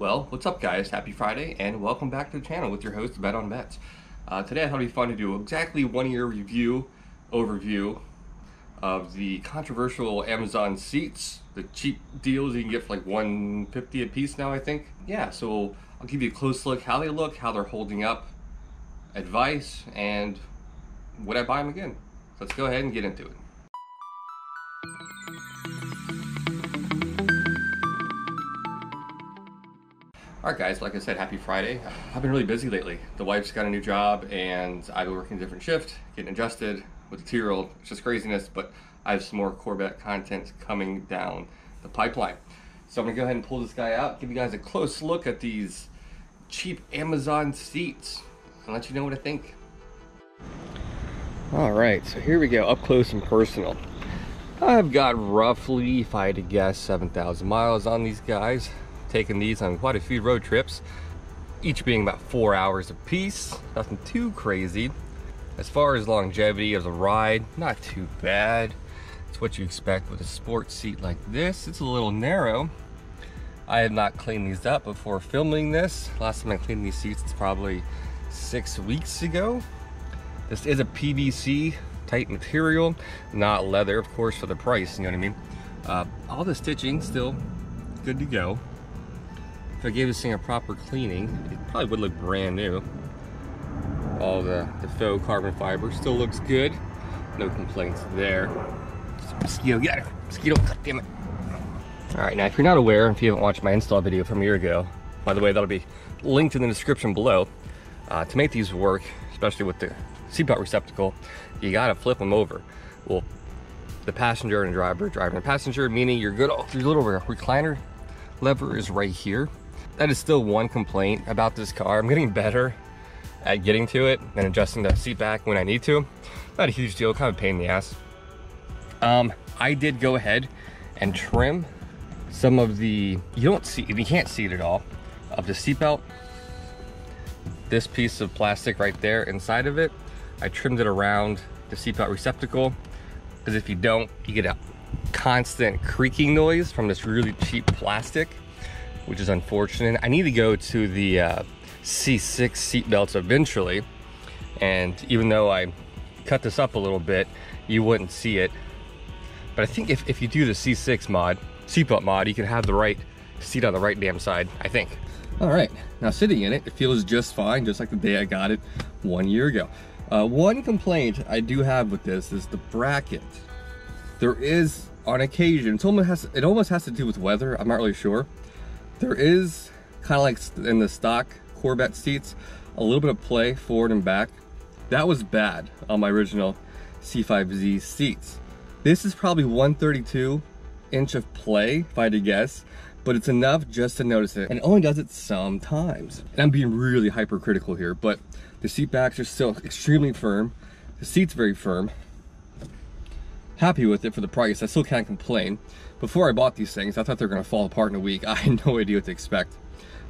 Well, what's up guys? Happy Friday and welcome back to the channel with your host, Bet on Bets. Today I thought it'd be fun to do exactly 1 year overview of the controversial Amazon seats, the cheap deals you can get for like $150 a piece now, I think. Yeah, so I'll give you a close look how they look, how they're holding up, advice, and would I buy them again? So let's go ahead and get into it. Alright guys, like I said, happy Friday. I've been really busy lately. The wife's got a new job and I've been working a different shift, getting adjusted with the 2-year-old. It's just craziness, but I have some more Corvette content coming down the pipeline. So I'm gonna go ahead and pull this guy out, give you guys a close look at these cheap Amazon seats and let you know what I think. Alright, so here we go, up close and personal. I've got roughly, if I had to guess, 7,000 miles on these guys. Taken these on quite a few road trips, each being about 4 hours a piece. Nothing too crazy. As far as longevity of the ride, not too bad. It's what you expect with a sports seat like this. It's a little narrow. I have not cleaned these up before filming this. Last time I cleaned these seats, it's probably 6 weeks ago. This is a PVC type material, not leather, of course, for the price, you know what I mean? All the stitching still good to go. If I gave this thing a proper cleaning, it probably would look brand new. All the faux carbon fiber still looks good. No complaints there. Mosquito, get out of here. Mosquito, God damn it. All right, now if you're not aware, if you haven't watched my install video from a year ago, by the way, that'll be linked in the description below. To make these work, especially with the seatbelt receptacle, you gotta flip them over. Well, the passenger and driver, driving and passenger, meaning your little recliner lever is right here. That is still one complaint about this car. I'm getting better at getting to it and adjusting the seat back when I need to. Not a huge deal, kind of a pain in the ass. I did go ahead and trim some of the, you can't see it at all, of the seatbelt. This piece of plastic right there inside of it, I trimmed it around the seatbelt receptacle, because if you don't, you get a constant creaking noise from this really cheap plastic, which is unfortunate. I need to go to the C6 seatbelts eventually, and even though I cut this up a little bit, you wouldn't see it. But I think if you do the C6 seatbelt mod, you can have the right seat on the right damn side, I think. All right, now sitting in it, it feels just fine, just like the day I got it 1 year ago. One complaint I do have with this is the bracket. There is, on occasion, it almost has to do with weather, I'm not really sure. There is, kind of like in the stock Corvette seats, a little bit of play forward and back. That was bad on my original C5Z seats. This is probably 132 inch of play, if I had to guess, but it's enough just to notice it. And it only does it sometimes. And I'm being really hypercritical here, but the seat backs are still extremely firm. The seat's very firm. Happy with it for the price. I still can't complain. Before I bought these things, I thought they were going to fall apart in a week. I had no idea what to expect.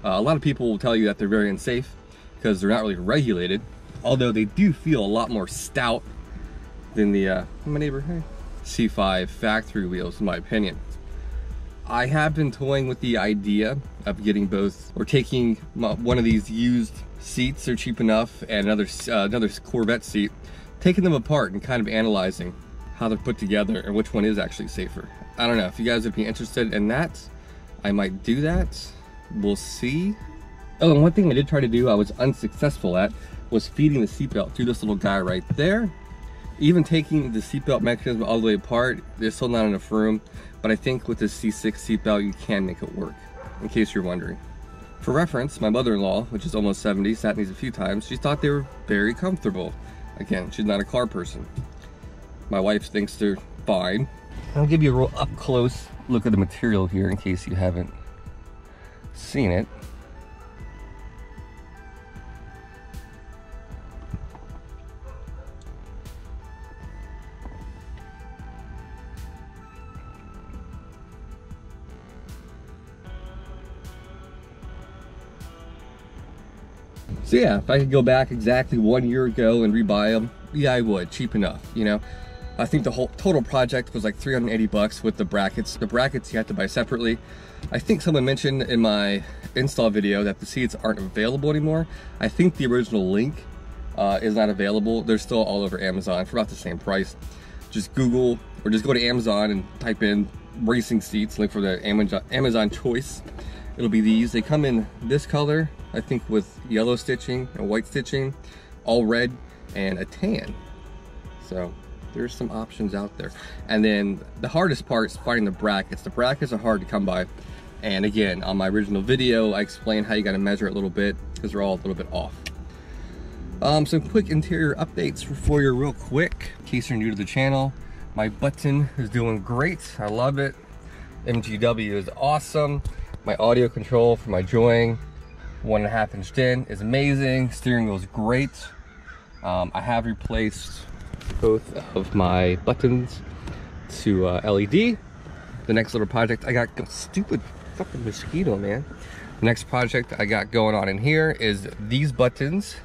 A lot of people will tell you that they're very unsafe because they're not really regulated, although they do feel a lot more stout than the my neighbor, hey, C5 factory wheels, in my opinion. I have been toying with the idea of getting both, or taking one of these used seats, they're cheap enough, and another Corvette seat, taking them apart and kind of analyzing how they're put together and which one is actually safer. I don't know, if you guys would be interested in that, I might do that. We'll see. Oh, and one thing I did try to do, I was unsuccessful at, was feeding the seatbelt through this little guy right there. Even taking the seatbelt mechanism all the way apart, there's still not enough room, but I think with this C6 seatbelt, you can make it work, in case you're wondering. For reference, my mother-in-law, which is almost 70, sat in these a few times, she thought they were very comfortable. Again, she's not a car person. My wife thinks they're fine. I'll give you a real up-close look at the material here in case you haven't seen it. So yeah, if I could go back exactly 1 year ago and rebuy them, yeah, I would, cheap enough, you know. I think the whole total project was like 380 bucks with the brackets. The brackets you have to buy separately. I think someone mentioned in my install video that the seats aren't available anymore. I think the original link is not available. They're still all over Amazon for about the same price. Just Google or just go to Amazon and type in racing seats, look for the Amazon choice. It'll be these. They come in this color, I think with yellow stitching and white stitching, all red, and a tan. So there's some options out there. And then the hardest part is finding the brackets. The brackets are hard to come by. And again, on my original video, I explained how you gotta measure it a little bit because they're all a little bit off. Some quick interior updates for you real quick, in case you're new to the channel. My button is doing great, I love it. MGW is awesome. My audio control for my Joying 1.5 inch din is amazing. Steering wheel is great. I have replaced both of my buttons to LED. The next little project I got, stupid fucking mosquito, man. The next project I got going on in here is these buttons.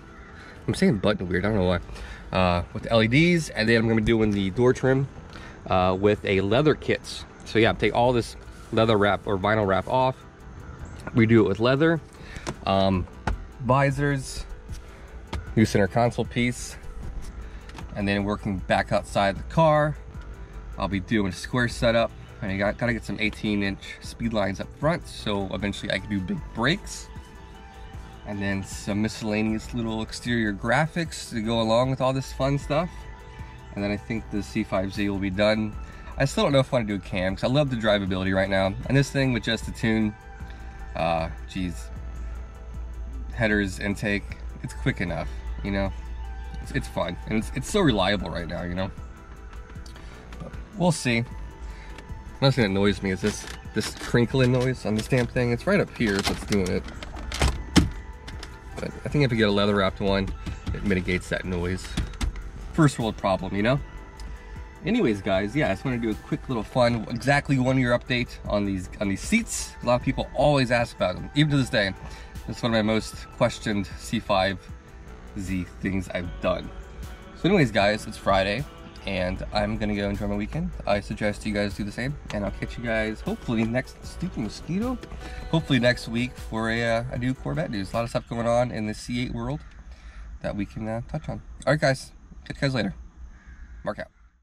I'm saying button weird, I don't know why. With LEDs, and then I'm gonna be doing the door trim with a leather kit. So yeah, take all this leather wrap or vinyl wrap off, redo it with leather, visors, new center console piece, and then working back outside the car, I'll be doing a square setup, and I gotta get some 18-inch speed lines up front, so eventually I can do big brakes, and then some miscellaneous little exterior graphics to go along with all this fun stuff. And then I think the C5Z will be done. I still don't know if I want to do a cam, because I love the drivability right now. And this thing with just a tune, geez, headers, intake, it's quick enough, you know? It's fun, and it's so reliable right now, you know? But we'll see. Another thing that annoys me is this crinkling noise on this damn thing. It's right up here, so it's doing it. But I think if you get a leather wrapped one, it mitigates that noise. First world problem, you know? Anyways, guys, yeah, I just want to do a quick little fun, exactly 1 year update on these seats. A lot of people always ask about them, even to this day. It's one of my most questioned C5Z things I've done. So anyways, guys, it's Friday, and I'm gonna go enjoy my weekend. I suggest you guys do the same, and I'll catch you guys hopefully next, stupid mosquito, hopefully next week for a new Corvette news. A lot of stuff going on in the C8 world that we can touch on. All right, guys, catch you guys later. Mark out.